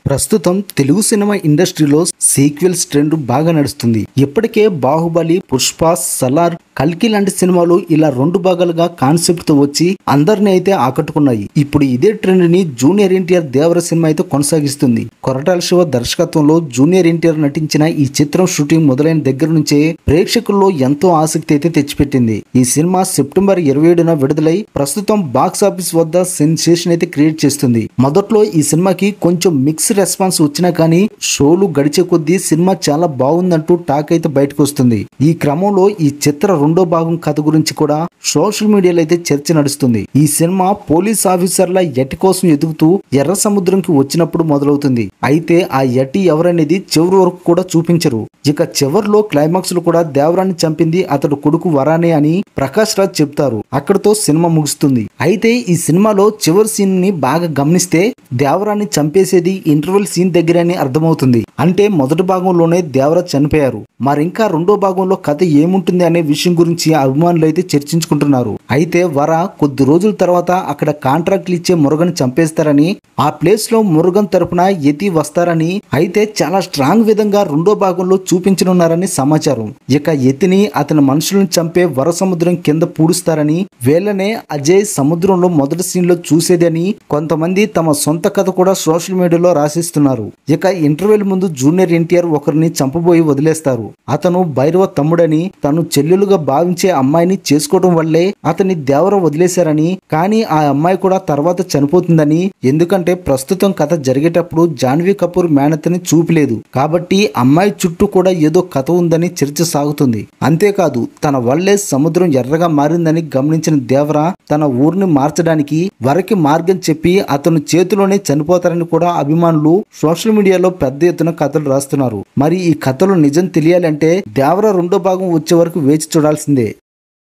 ప్రస్తుతం తెలుగు సినిమా ఇండస్ట్రీలో sequels trend బాగా నడుస్తుంది. ఇప్పటికే బాహుబలి, పుష్ప, సలార్, కల్కి లాంటి సినిమాలు ఇలా 2 భాగాలుగా కాన్సెప్ట్ తో వచ్చి అందరిని అయితే ఆకట్టుకున్నాయి. ఇప్పుడు ఇదే ట్రెండ్ ని జూనియర్ ఎన్టీఆర్ దేవర సినిమా అయితే కొనసాగిస్తుంది. కొరటాల శివ దర్శకత్వంలో జూనియర్ ఎన్టీఆర్ నటించిన ఈ చిత్రం షూటింగ్ మొదలైన దగ్గర నుంచే ప్రేక్షకుల్లో ఎంతో ఆసక్తి అయితే తెచ్చిపెట్టింది. ఈ సినిమా సెప్టెంబర్ 27న విడుదలై ప్రస్తుతం బాక్స్ ఆఫీస్ వద్ద సెన్సేషన్ అయితే క్రియేట్ చేస్తుంది. మొదట్లో ఈ సినిమాకి కొంచెం మిక్స్ రెస్పాన్స్ వచ్చినా కానీ షోలు గడిచే కొద్దీ సినిమా చాలా బాగుందంటూ టాక్ అయితే బయటకు వస్తుంది. ఈ క్రమంలో ఈ చిత్ర 2వ భాగం కథ గురించి కూడా సోషల్ మీడియాలో అయితే చర్చ నడుస్తుంది. ఈ సినిమా పోలీస్ ఆఫీసర్ల యటి కోసం ఎదుగుతూ ఎర్ర సముద్రంకి వచ్చినప్పుడు మొదలవుతుంది. అయితే ఆ యటి ఎవరనేది చివరి వరకు కూడా చూపించరు. ఇక చివరిలో క్లైమాక్స్ లో కూడా దేవరాన్ని చంపింది అతడు కొడుకు వరానే అని ప్రకాష్ రాజ్ చెప్తారు. అక్కడితో సినిమా ముగుస్తుంది. అయితే ఈ సినిమాలో చివరి సీన్ ని బాగా గమనిస్తే దేవరాన్ని చంపేసేది ఇంటర్వెల్ సీన్ దగ్గర అని అర్థమవుతుంది. అంటే మొదటి భాగంలోనే దేవరా చనిపోయారు. మరింకా 2వ భాగంలో కథ ఏముంటుంది అనే విషయం గురించి అభిమానులు అయితే చర్చించుకుంటున్నారు. అయితే వర కొద్ది రోజుల తర్వాత అక్కడ కాంట్రాక్ట్లు ఇచ్చే మురుగన్ చంపేస్తారని, ఆ ప్లేస్ లో మురుగన్ తరపున యతి వస్తారని, అయితే చాలా స్ట్రాంగ్ విధంగా 2వ భాగంలో చూపించనున్నారని సమాచారం. ఇక యతిని అతని మనుషులను చంపే వర సముద్రం కింద పూడుస్తారని, వీళ్ళనే అజయ్ సముద్రంలో మొదటి సీన్ లో చూసేదని కొంతమంది తమ సొంత కథ కూడా సోషల్ మీడియాలో రాసిస్తున్నారు. ఇక ఇంటర్వెల్ ముందు జూనియర్ ఎన్టీఆర్ ఒకరిని చంపబోయి వదిలేస్తారు. అతను భైరవ తమ్ముడని, తను చెల్లెలుగా భావించే అమ్మాయిని చేసుకోవడం వల్లే అతన్ని దేవర వదిలేశారని, కానీ ఆ అమ్మాయి కూడా తర్వాత చనిపోతుందని, ఎందుకంటే ప్రస్తుతం కథ జరిగేటప్పుడు జాన్వీ కపూర్ మేనతని చూపలేదు కాబట్టి అమ్మాయి చుట్టూ కూడా ఏదో కథ ఉందని చర్చ సాగుతుంది. అంతేకాదు తన వల్లే సముద్రం ఎర్రగా మారిందని గమనించిన దేవర తన ఊరిని మార్చడానికి వరకి మార్గం చెప్పి అతను చేతిలోనే చనిపోతారని కూడా అభిమానులు సోషల్ మీడియాలో పెద్ద ఎత్తున కథలు రాస్తున్నారు. మరి ఈ కథలో నిజం తెలియాలంటే దేవర 2వ భాగం వచ్చే వరకు వేచి చూడాల్సిందే.